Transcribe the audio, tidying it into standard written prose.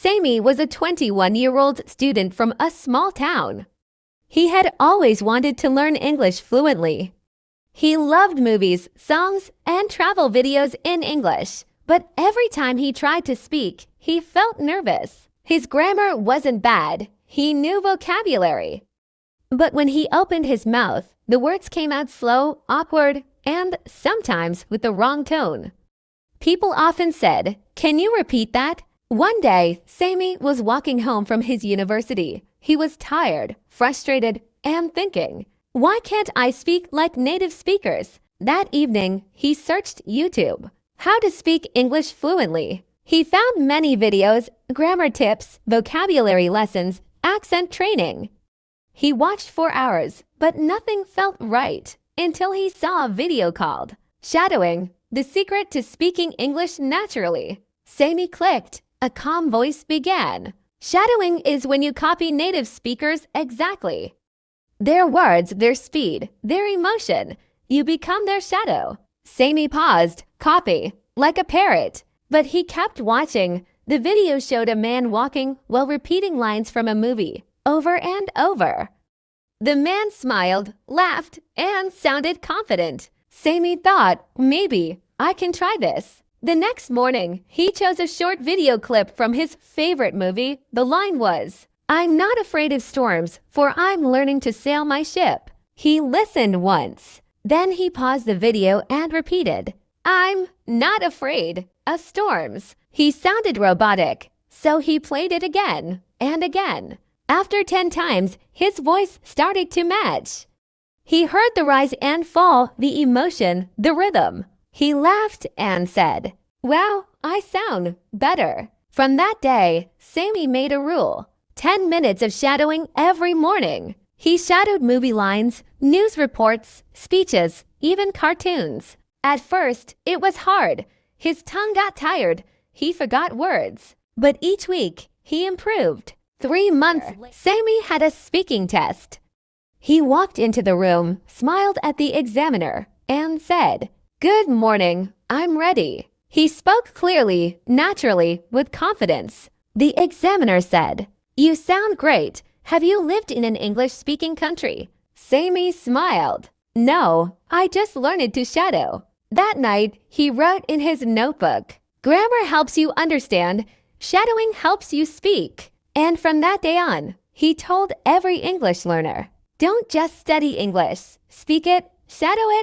Sammy was a 21-year-old student from a small town. He had always wanted to learn English fluently. He loved movies, songs, and travel videos in English, but every time he tried to speak, he felt nervous. His grammar wasn't bad. He knew vocabulary. But when he opened his mouth, the words came out slow, awkward, and sometimes with the wrong tone. People often said, "Can you repeat that?" One day, Sammy was walking home from his university. He was tired, frustrated, and thinking, "Why can't I speak like native speakers?" That evening, he searched YouTube. How to speak English fluently. He found many videos, grammar tips, vocabulary lessons, accent training. He watched for hours, but nothing felt right until he saw a video called Shadowing, the Secret to Speaking English Naturally. Sammy clicked. A calm voice began. Shadowing is when you copy native speakers exactly. Their words, their speed, their emotion. You become their shadow. Sammy paused. Copy. Like a parrot. But he kept watching. The video showed a man walking while repeating lines from a movie, over and over. The man smiled, laughed, and sounded confident. Sammy thought, maybe I can try this. The next morning, he chose a short video clip from his favorite movie. The line was, "I'm not afraid of storms, for I'm learning to sail my ship." He listened once. Then he paused the video and repeated, "I'm not afraid of storms." He sounded robotic, so he played it again and again. After 10 times, his voice started to match. He heard the rise and fall, the emotion, the rhythm. He laughed and said, "Wow, I sound better." From that day, Sammy made a rule: 10 minutes of shadowing every morning. He shadowed movie lines, news reports, speeches, even cartoons. At first, it was hard. His tongue got tired. He forgot words. But each week, he improved. 3 months later, Sammy had a speaking test. He walked into the room, smiled at the examiner, and said, "Good morning, I'm ready." He spoke clearly, naturally, with confidence. The examiner said, "You sound great. Have you lived in an English-speaking country?" Sammy smiled. "No, I just learned to shadow." That night, he wrote in his notebook, "Grammar helps you understand. Shadowing helps you speak." And from that day on, he told every English learner, "Don't just study English. Speak it, shadow it,